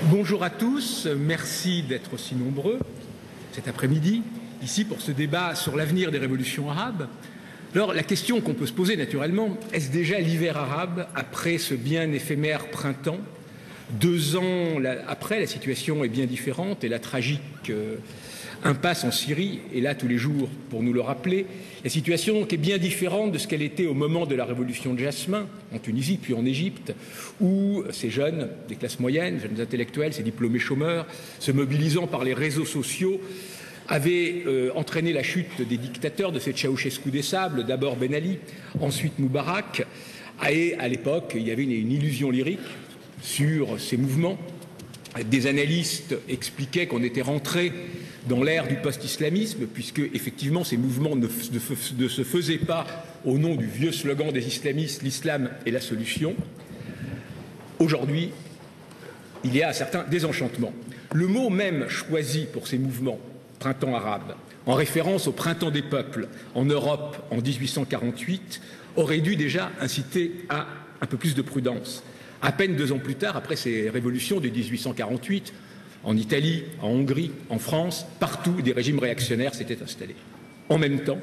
Bonjour à tous, merci d'être aussi nombreux cet après-midi, ici pour ce débat sur l'avenir des révolutions arabes. Alors la question qu'on peut se poser naturellement, est-ce déjà l'hiver arabe après ce bien éphémère printemps? 2 ans après, la situation est bien différente et la tragique impasse en Syrie est là tous les jours pour nous le rappeler. La situation est bien différente de ce qu'elle était au moment de la révolution de Jasmin, en Tunisie puis en Égypte, où ces jeunes des classes moyennes, jeunes intellectuels, ces diplômés chômeurs, se mobilisant par les réseaux sociaux, avaient entraîné la chute des dictateurs, de cette Ceausescu des Sables, d'abord Ben Ali, ensuite Moubarak. Et à l'époque, il y avait une illusion lyrique sur ces mouvements. Des analystes expliquaient qu'on était rentré dans l'ère du post-islamisme, puisque effectivement ces mouvements ne se faisaient pas au nom du vieux slogan des islamistes, l'islam est la solution. Aujourd'hui, il y a un certain désenchantement. Le mot même choisi pour ces mouvements, printemps arabe, en référence au printemps des peuples en Europe en 1848, aurait dû déjà inciter à un peu plus de prudence. À peine 2 ans plus tard, après ces révolutions de 1848, en Italie, en Hongrie, en France, partout des régimes réactionnaires s'étaient installés. En même temps,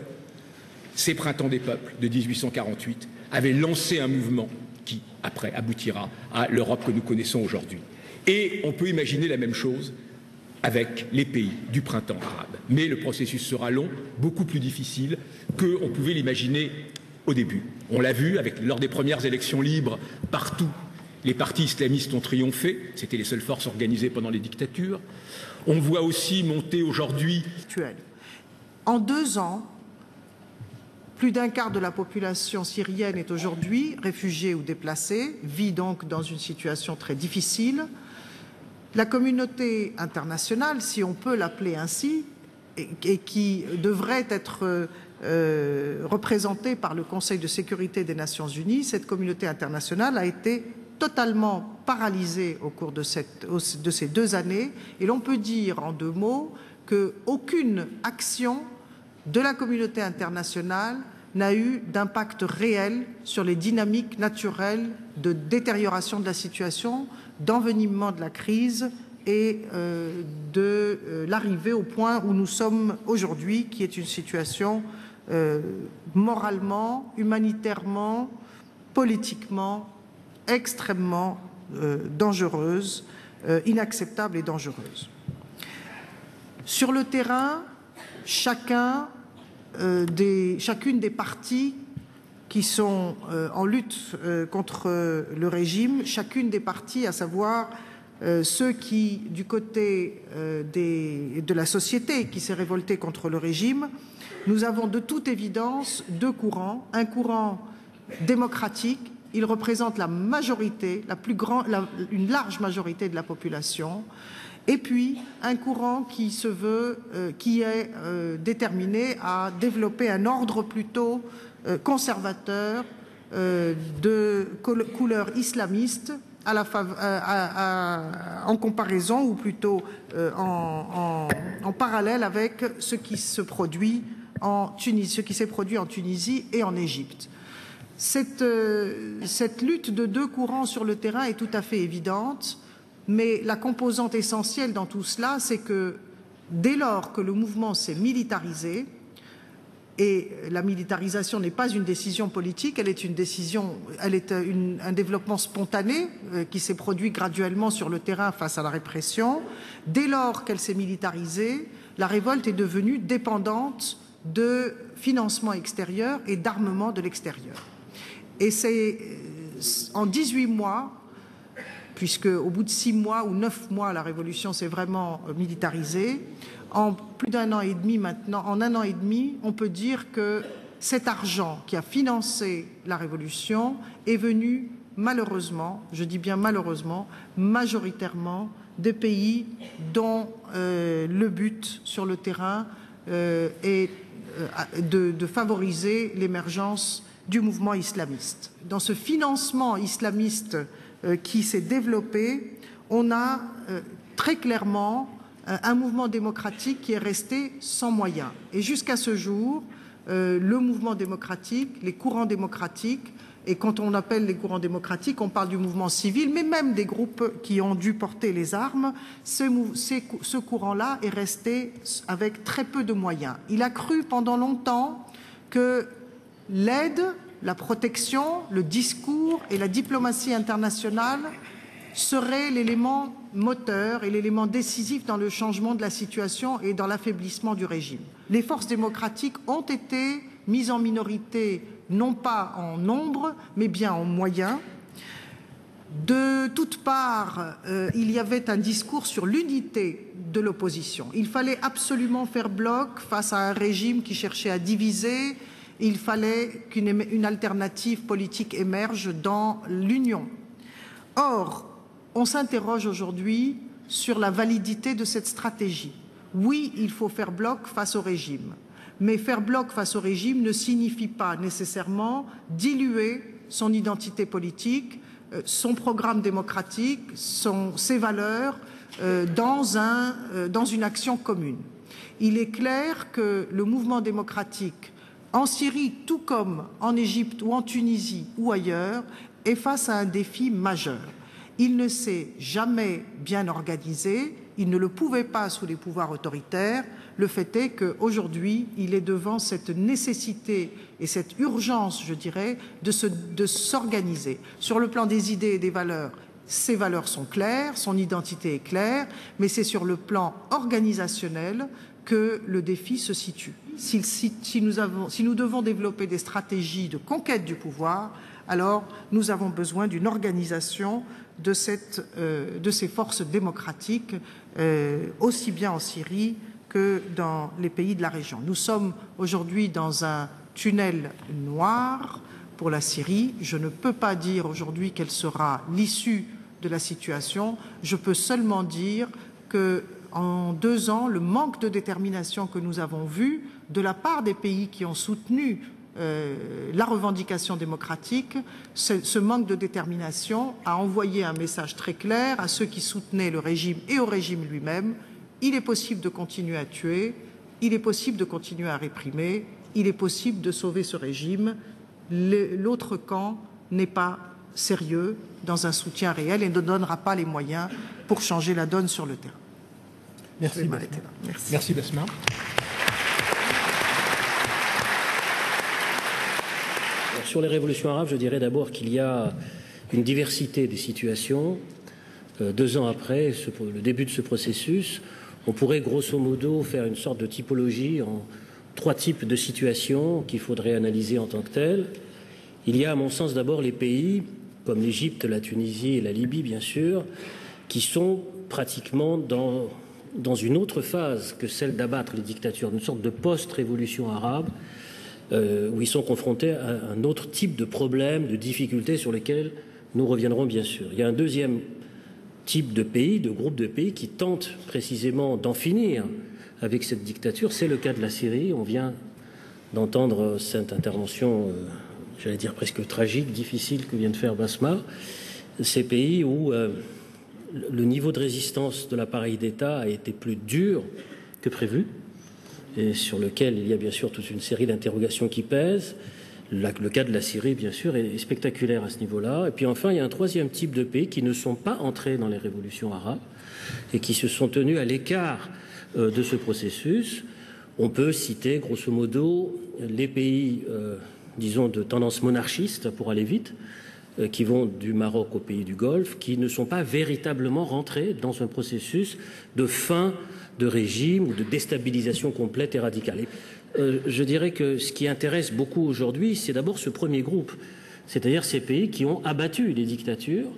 ces printemps des peuples de 1848 avaient lancé un mouvement qui, après, aboutira à l'Europe que nous connaissons aujourd'hui. Et on peut imaginer la même chose avec les pays du printemps arabe. Mais le processus sera long, beaucoup plus difficile qu'on pouvait l'imaginer au début. On l'a vu lors des premières élections libres partout. Les partis islamistes ont triomphé, c'était les seules forces organisées pendant les dictatures. On voit aussi monter aujourd'hui... En 2 ans, plus d'un quart de la population syrienne est aujourd'hui réfugiée ou déplacée, vit donc dans une situation très difficile. La communauté internationale, si on peut l'appeler ainsi, et qui devrait être représentée par le Conseil de sécurité des Nations Unies, cette communauté internationale a été totalement paralysée au cours de ces 2 années. Et l'on peut dire en 2 mots qu'aucune action de la communauté internationale n'a eu d'impact réel sur les dynamiques naturelles de détérioration de la situation, d'envenimement de la crise et de l'arrivée au point où nous sommes aujourd'hui, qui est une situation moralement, humanitairement, politiquement extrêmement dangereuse, inacceptable et dangereuse. Sur le terrain, chacune des parties qui sont en lutte contre le régime, chacune des parties, à savoir ceux qui, du côté de la société qui s'est révoltée contre le régime, nous avons de toute évidence 2 courants. Un courant démocratique, il représente la majorité, une large majorité de la population, et puis un courant qui se veut, qui est déterminé à développer un ordre plutôt conservateur de couleur islamiste en comparaison, ou plutôt en parallèle avec ce qui se produit en Tunisie, ce qui s'est produit en Tunisie et en Égypte. Cette lutte de 2 courants sur le terrain est tout à fait évidente, mais la composante essentielle dans tout cela, c'est que dès lors que le mouvement s'est militarisé, et la militarisation n'est pas une décision politique, elle est une décision, un développement spontané qui s'est produit graduellement sur le terrain face à la répression. Dès lors qu'elle s'est militarisée, la révolte est devenue dépendante de financement extérieur et d'armement de l'extérieur. Et c'est en 18 mois, puisque au bout de 6 mois ou 9 mois, la révolution s'est vraiment militarisée, en plus d'1 an et demi maintenant, en 1 an et demi, on peut dire que cet argent qui a financé la révolution est venu malheureusement, je dis bien malheureusement, majoritairement des pays dont le but sur le terrain est de favoriser l'émergence du mouvement islamiste. Dans ce financement islamiste qui s'est développé, on a très clairement un mouvement démocratique qui est resté sans moyens. Et jusqu'à ce jour, le mouvement démocratique, les courants démocratiques Et quand on appelle les courants démocratiques, on parle du mouvement civil, mais même des groupes qui ont dû porter les armes. Ce courant-là est resté avec très peu de moyens. Il a cru pendant longtemps que l'aide, la protection, le discours et la diplomatie internationale seraient l'élément moteur et l'élément décisif dans le changement de la situation et dans l'affaiblissement du régime. Les forces démocratiques ont été mises en minorité, non pas en nombre, mais bien en moyens. De toutes parts, il y avait un discours sur l'unité de l'opposition. Il fallait absolument faire bloc face à un régime qui cherchait à diviser. Il fallait qu'une alternative politique émerge dans l'Union. Or, on s'interroge aujourd'hui sur la validité de cette stratégie. Oui, il faut faire bloc face au régime. Mais faire bloc face au régime ne signifie pas nécessairement diluer son identité politique, son programme démocratique, ses valeurs dans une action commune. Il est clair que le mouvement démocratique en Syrie, tout comme en Égypte ou en Tunisie ou ailleurs, est face à un défi majeur. Il ne s'est jamais bien organisé, il ne le pouvait pas sous les pouvoirs autoritaires. Le fait est qu'aujourd'hui, il est devant cette nécessité et cette urgence, je dirais, de s'organiser. Sur le plan des idées et des valeurs, ses valeurs sont claires, son identité est claire, mais c'est sur le plan organisationnel que le défi se situe. Si nous devons développer des stratégies de conquête du pouvoir, alors nous avons besoin d'une organisation de ces forces démocratiques, aussi bien en Syrie que dans les pays de la région. Nous sommes aujourd'hui dans un tunnel noir pour la Syrie. Je ne peux pas dire aujourd'hui quelle sera l'issue de la situation. Je peux seulement dire qu'en 2 ans, le manque de détermination que nous avons vu de la part des pays qui ont soutenu la revendication démocratique, ce manque de détermination a envoyé un message très clair à ceux qui soutenaient le régime et au régime lui-même. Il est possible de continuer à tuer, il est possible de continuer à réprimer, il est possible de sauver ce régime. L'autre camp n'est pas sérieux dans un soutien réel et ne donnera pas les moyens pour changer la donne sur le terrain. Merci, Basma. Merci, Basma. Sur les révolutions arabes, je dirais d'abord qu'il y a une diversité des situations. 2 ans après le début de ce processus, on pourrait grosso modo faire une sorte de typologie en 3 types de situations qu'il faudrait analyser en tant que telles. Il y a à mon sens d'abord les pays comme l'Égypte, la Tunisie et la Libye bien sûr, qui sont pratiquement dans une autre phase que celle d'abattre les dictatures, une sorte de post-révolution arabe, où ils sont confrontés à un autre type de problèmes, de difficultés sur lesquels nous reviendrons bien sûr. Il y a un deuxième type de pays, de groupe de pays qui tentent précisément d'en finir avec cette dictature. C'est le cas de la Syrie. On vient d'entendre cette intervention, j'allais dire presque tragique, difficile que vient de faire Basma. Ces pays où le niveau de résistance de l'appareil d'État a été plus dur que prévu, et sur lequel il y a bien sûr toute une série d'interrogations qui pèsent. Le cas de la Syrie, bien sûr, est spectaculaire à ce niveau-là. Et puis enfin, il y a un troisième type de pays qui ne sont pas entrés dans les révolutions arabes et qui se sont tenus à l'écart de ce processus. On peut citer, grosso modo, les pays, disons, de tendance monarchiste, pour aller vite, qui vont du Maroc aux pays du Golfe, qui ne sont pas véritablement rentrés dans un processus de fin de régime ou de déstabilisation complète et radicale. Je dirais que ce qui intéresse beaucoup aujourd'hui, c'est d'abord ce premier groupe, c'est-à-dire ces pays qui ont abattu les dictatures,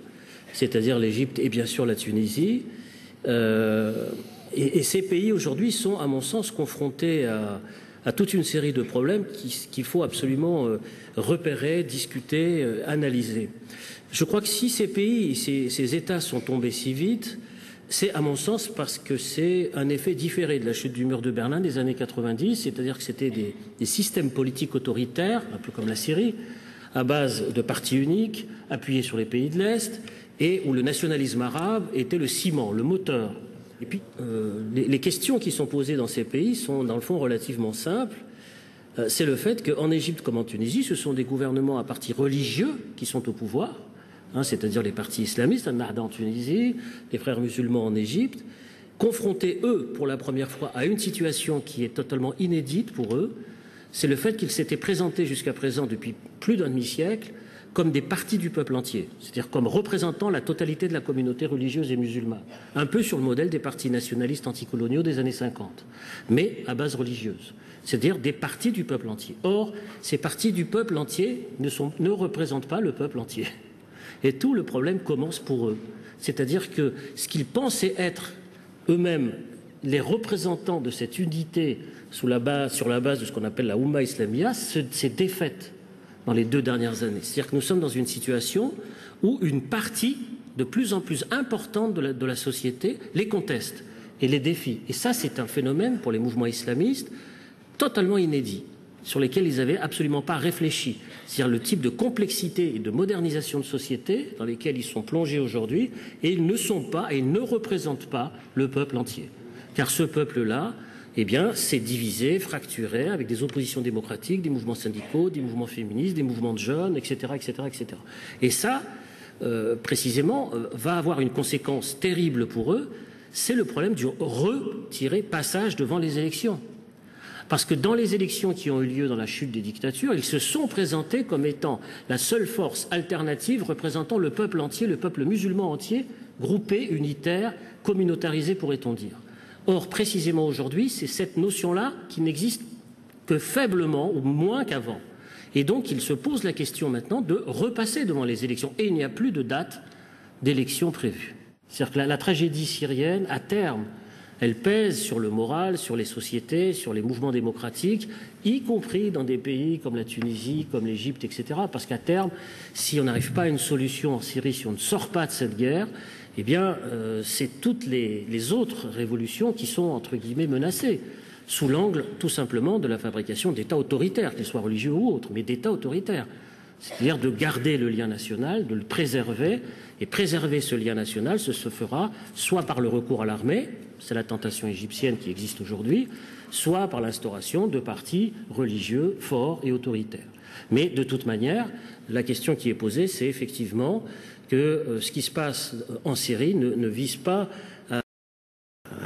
c'est-à-dire l'Égypte et bien sûr la Tunisie. Et ces pays aujourd'hui sont, à mon sens, confrontés à toute une série de problèmes qu'il faut absolument repérer, discuter, analyser. Je crois que si ces pays, ces États sont tombés si vite, c'est à mon sens parce que c'est un effet différé de la chute du mur de Berlin des années 90, c'est-à-dire que c'était des systèmes politiques autoritaires, un peu comme la Syrie, à base de partis uniques, appuyés sur les pays de l'Est, et où le nationalisme arabe était le ciment, le moteur. Et puis, les questions qui sont posées dans ces pays sont, dans le fond, relativement simples. c'est le fait qu'en Égypte comme en Tunisie, ce sont des gouvernements à partis religieux qui sont au pouvoir, c'est-à-dire les partis islamistes, Al-Nahda en Tunisie, les frères musulmans en Égypte, confrontés, eux, pour la première fois, à une situation qui est totalement inédite pour eux. C'est le fait qu'ils s'étaient présentés jusqu'à présent, depuis plus d'un demi-siècle, comme des partis du peuple entier, c'est-à-dire comme représentant la totalité de la communauté religieuse et musulmane, un peu sur le modèle des partis nationalistes anticoloniaux des années 50, mais à base religieuse, c'est-à-dire des partis du peuple entier. Or, ces partis du peuple entier ne représentent pas le peuple entier. Et tout le problème commence pour eux. C'est-à-dire que ce qu'ils pensaient être eux-mêmes les représentants de cette unité sur la base de ce qu'on appelle la Oumma Islamia, s'est défaite dans les 2 dernières années. C'est-à-dire que nous sommes dans une situation où une partie de plus en plus importante de la société les conteste et les défie. Et ça, c'est un phénomène pour les mouvements islamistes totalement inédit, sur lesquels ils n'avaient absolument pas réfléchi. C'est-à-dire le type de complexité et de modernisation de société dans lesquels ils sont plongés aujourd'hui, et ils ne sont pas et ils ne représentent pas le peuple entier. Car ce peuple-là, eh bien, c'est divisé, fracturé, avec des oppositions démocratiques, des mouvements syndicaux, des mouvements féministes, des mouvements de jeunes, etc., etc., etc. Et ça, précisément, va avoir une conséquence terrible pour eux, c'est le problème du passage devant les élections. Parce que dans les élections qui ont eu lieu dans la chute des dictatures, ils se sont présentés comme étant la seule force alternative représentant le peuple entier, le peuple musulman entier, groupé, unitaire, communautarisé, pourrait-on dire. Or, précisément aujourd'hui, c'est cette notion-là qui n'existe que faiblement ou moins qu'avant. Et donc, il se pose la question maintenant de repasser devant les élections. Et il n'y a plus de date d'élection prévue. C'est-à-dire que la tragédie syrienne, à terme, elle pèse sur le moral, sur les sociétés, sur les mouvements démocratiques, y compris dans des pays comme la Tunisie, comme l'Égypte, etc. Parce qu'à terme, si on n'arrive pas à une solution en Syrie, si on ne sort pas de cette guerre, eh bien, c'est toutes les autres révolutions qui sont, entre guillemets, menacées, sous l'angle, tout simplement, de la fabrication d'États autoritaires, qu'ils soient religieux ou autres, mais d'États autoritaires. C'est-à-dire de garder le lien national, de le préserver, et préserver ce lien national, ce se fera soit par le recours à l'armée, c'est la tentation égyptienne qui existe aujourd'hui, soit par l'instauration de partis religieux forts et autoritaires. Mais de toute manière, la question qui est posée, c'est effectivement que ce qui se passe en Syrie ne vise pas à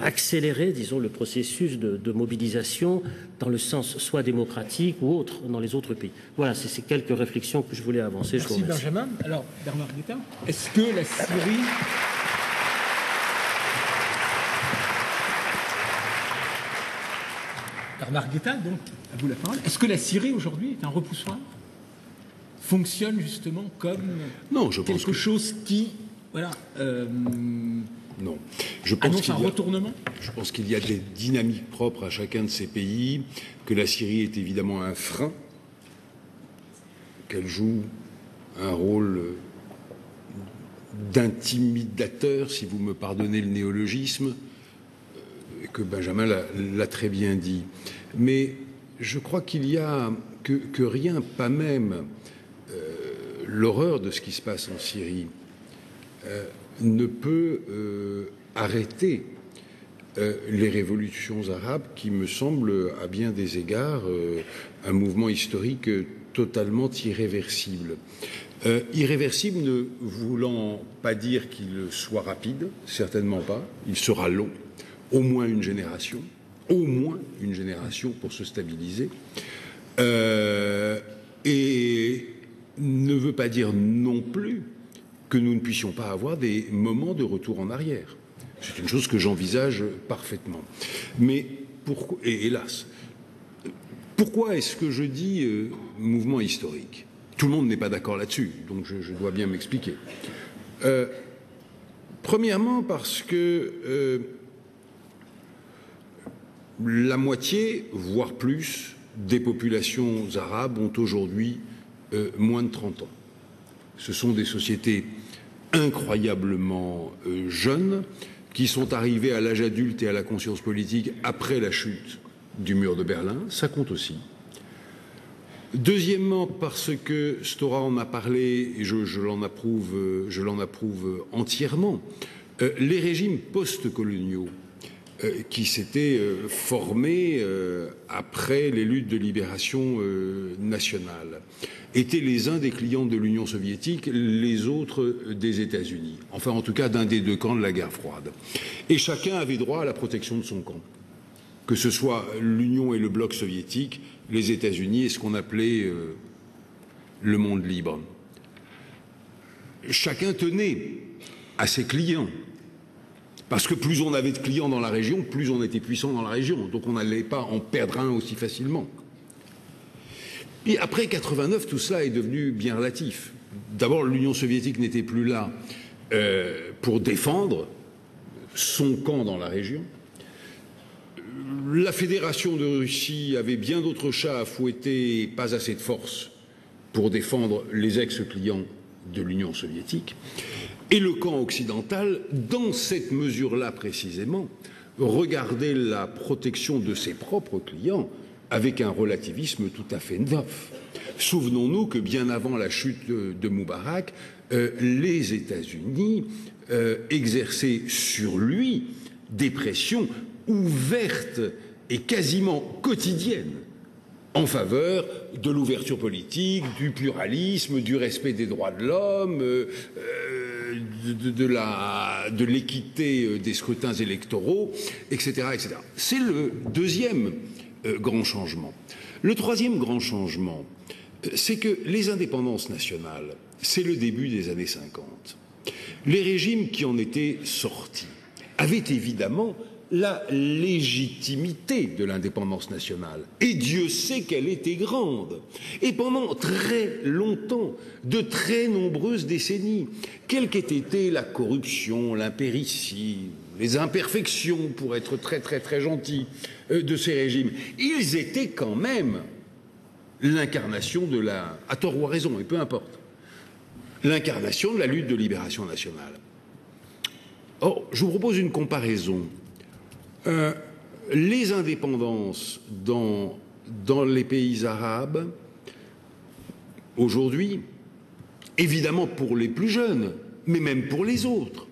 accélérer, disons, le processus de mobilisation dans le sens soit démocratique ou autre dans les autres pays. Voilà, c'est ces quelques réflexions que je voulais avancer. Merci Benjamin. Alors, Bernard Guetta, est-ce que la Syrie... Bernard Guetta, donc, à vous la parole. Est-ce que la Syrie, aujourd'hui, est un repoussoir ? Fonctionne justement comme quelque chose qui... Voilà, non. Je pense annonce un retournement ? Je pense qu'il y a des dynamiques propres à chacun de ces pays, que la Syrie est évidemment un frein, qu'elle joue un rôle d'intimidateur, si vous me pardonnez le néologisme, et que Benjamin l'a très bien dit. Mais je crois qu'il y a que rien, pas même l'horreur de ce qui se passe en Syrie, ne peut arrêter les révolutions arabes qui me semblent, à bien des égards, un mouvement historique totalement irréversible. Irréversible ne voulant pas dire qu'il soit rapide, certainement pas, il sera long, au moins une génération pour se stabiliser, et ne veut pas dire non plus que nous ne puissions pas avoir des moments de retour en arrière. C'est une chose que j'envisage parfaitement. Mais pourquoi, et hélas, pourquoi est-ce que je dis mouvement historique ? Tout le monde n'est pas d'accord là-dessus, donc je dois bien m'expliquer. Premièrement, parce que la moitié, voire plus, des populations arabes ont aujourd'hui moins de 30 ans. Ce sont des sociétés incroyablement jeunes qui sont arrivées à l'âge adulte et à la conscience politique après la chute du mur de Berlin. Ça compte aussi. Deuxièmement, parce que Stora en a parlé, et je l'en approuve entièrement, les régimes post-coloniaux qui s'était formé après les luttes de libération nationale, étaient les uns des clients de l'Union soviétique, les autres des États-Unis. Enfin, en tout cas, d'un des deux camps de la guerre froide. Et chacun avait droit à la protection de son camp. Que ce soit l'Union et le bloc soviétique, les États-Unis et ce qu'on appelait le monde libre. Chacun tenait à ses clients. Parce que plus on avait de clients dans la région, plus on était puissant dans la région. Donc on n'allait pas en perdre un aussi facilement. Et après 89, tout cela est devenu bien relatif. D'abord, l'Union soviétique n'était plus là pour défendre son camp dans la région. La Fédération de Russie avait bien d'autres chats à fouetter et pas assez de force pour défendre les ex-clients de l'Union soviétique. Et le camp occidental, dans cette mesure-là précisément, regardait la protection de ses propres clients avec un relativisme tout à fait neuf. Souvenons-nous que bien avant la chute de Moubarak, les États-Unis exerçaient sur lui des pressions ouvertes et quasiment quotidiennes en faveur de l'ouverture politique, du pluralisme, du respect des droits de l'homme, de l'équité des scrutins électoraux, etc., etc. C'est le deuxième grand changement. Le troisième grand changement, c'est que les indépendances nationales, c'est le début des années 50. Les régimes qui en étaient sortis avaient évidemment la légitimité de l'indépendance nationale. Et Dieu sait qu'elle était grande. Et pendant très longtemps, de très nombreuses décennies, quelle qu'ait été la corruption, l'impéritie, les imperfections, pour être très très très gentil, de ces régimes, ils étaient quand même l'incarnation de la, à tort ou à raison, et peu importe, l'incarnation de la lutte de libération nationale. Or, je vous propose une comparaison. Les indépendances dans les pays arabes, aujourd'hui, évidemment pour les plus jeunes, mais même pour les autres,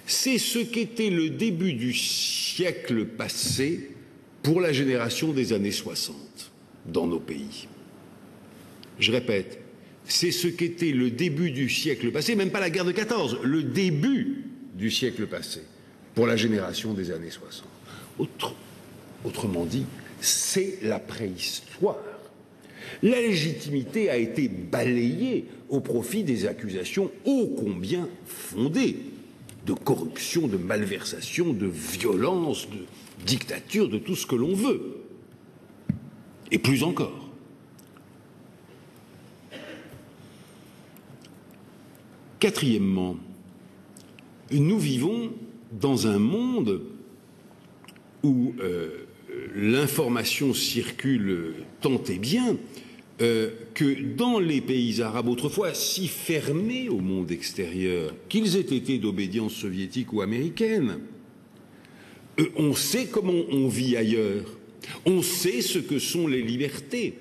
c'est ce qu'était le début du siècle passé pour la génération des années 60 dans nos pays. Je répète, c'est ce qu'était le début du siècle passé, même pas la guerre de 14, le début du siècle passé pour la génération des années 60. Autrement dit, c'est la préhistoire. La légitimité a été balayée au profit des accusations ô combien fondées de corruption, de malversation, de violence, de dictature, de tout ce que l'on veut. Et plus encore. Quatrièmement, nous vivons dans un monde où l'information circule tant et bien que dans les pays arabes, autrefois si fermés au monde extérieur, qu'ils aient été d'obédience soviétique ou américaine, on sait comment on vit ailleurs, on sait ce que sont les libertés.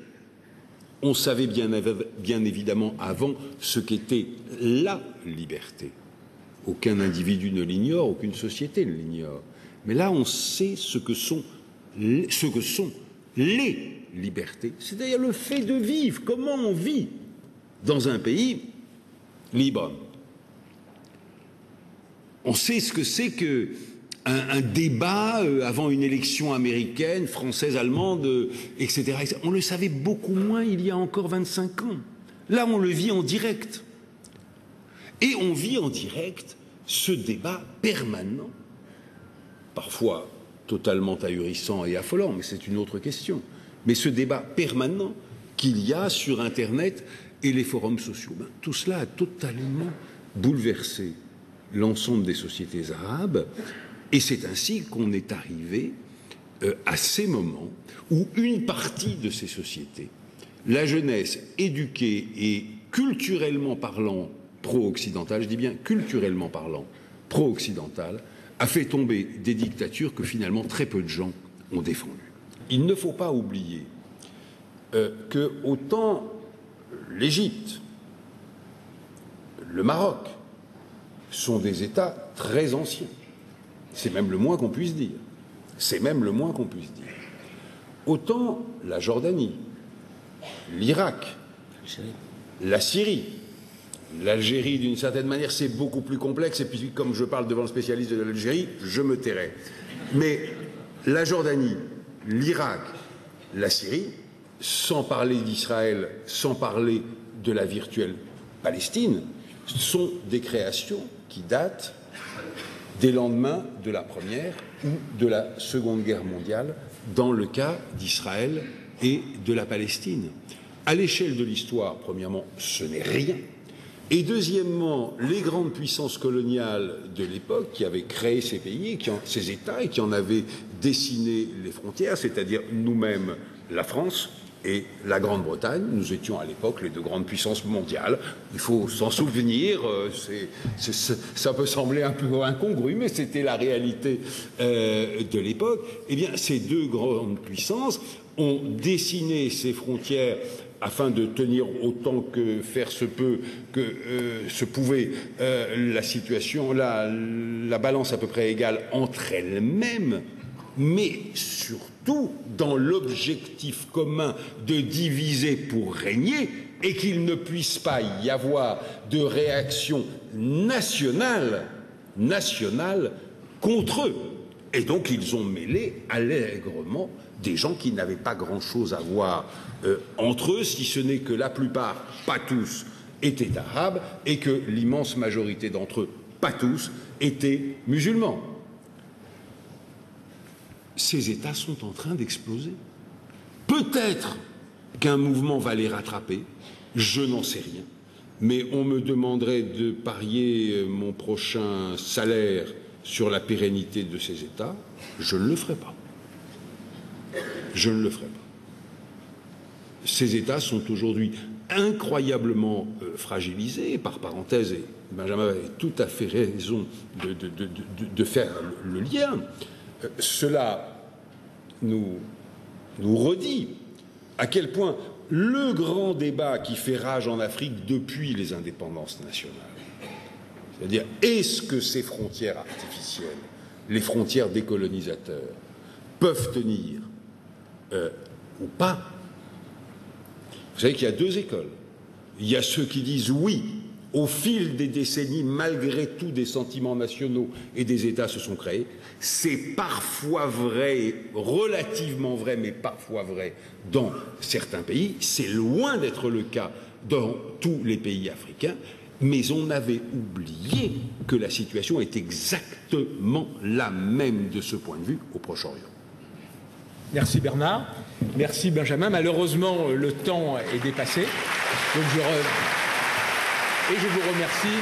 On savait bien évidemment avant ce qu'était la liberté. Aucun individu ne l'ignore, aucune société ne l'ignore. Mais là, on sait ce que sont les libertés, c'est-à-dire le fait de vivre, comment on vit dans un pays libre. On sait ce que c'est qu'un débat avant une élection américaine, française, allemande, etc. On le savait beaucoup moins il y a encore 25 ans. Là, on le vit en direct. Et on vit en direct ce débat permanent, parfois totalement ahurissant et affolant, mais c'est une autre question. Mais ce débat permanent qu'il y a sur Internet et les forums sociaux, tout cela a totalement bouleversé l'ensemble des sociétés arabes, et c'est ainsi qu'on est arrivé à ces moments où une partie de ces sociétés, la jeunesse éduquée et culturellement parlant pro-occidentale, je dis bien culturellement parlant pro-occidentale, a fait tomber des dictatures que finalement très peu de gens ont défendues. Il ne faut pas oublier que autant l'Égypte, le Maroc sont des États très anciens, c'est même le moins qu'on puisse dire, C'est même le moins qu'on puisse dire. Autant la Jordanie, l'Irak, la Syrie, l'Algérie, d'une certaine manière, c'est beaucoup plus complexe. Et puis, comme je parle devant le spécialiste de l'Algérie, je me tairai. Mais la Jordanie, l'Irak, la Syrie, sans parler d'Israël, sans parler de la virtuelle Palestine, sont des créations qui datent des lendemains de la Première ou de la Seconde Guerre mondiale, dans le cas d'Israël et de la Palestine. À l'échelle de l'histoire, premièrement, ce n'est rien. Et deuxièmement, les grandes puissances coloniales de l'époque qui avaient créé ces pays, ces États, et qui en avaient dessiné les frontières, c'est-à-dire nous-mêmes, la France et la Grande-Bretagne. Nous étions à l'époque les deux grandes puissances mondiales. Il faut s'en souvenir, ça peut sembler un peu incongru, mais c'était la réalité de l'époque. Eh bien, ces deux grandes puissances ont dessiné ces frontières afin de tenir autant que faire se peut, que se pouvait, la situation, la balance à peu près égale entre elles-mêmes, mais surtout dans l'objectif commun de diviser pour régner, et qu'il ne puisse pas y avoir de réaction nationale contre eux. Et donc ils ont mêlé allègrement des gens qui n'avaient pas grand-chose à voir entre eux, si ce n'est que la plupart, pas tous, étaient arabes, et que l'immense majorité d'entre eux, pas tous, étaient musulmans. Ces États sont en train d'exploser. Peut-être qu'un mouvement va les rattraper, je n'en sais rien. Mais on me demanderait de parier mon prochain salaire sur la pérennité de ces États, je ne le ferai pas. Je ne le ferai pas. Ces États sont aujourd'hui incroyablement fragilisés. Par parenthèse, et Benjamin avait tout à fait raison de faire le lien, cela nous redit à quel point le grand débat qui fait rage en Afrique depuis les indépendances nationales, c'est-à-dire est-ce que ces frontières artificielles, les frontières des colonisateurs, peuvent tenir ou pas. Vous savez qu'il y a deux écoles. Il y a ceux qui disent oui, au fil des décennies, malgré tout, des sentiments nationaux et des États se sont créés. C'est parfois vrai, relativement vrai, mais parfois vrai dans certains pays. C'est loin d'être le cas dans tous les pays africains. Mais on avait oublié que la situation est exactement la même de ce point de vue au Proche-Orient. Merci Bernard. Merci Benjamin. Malheureusement, le temps est dépassé. Donc je vous remercie.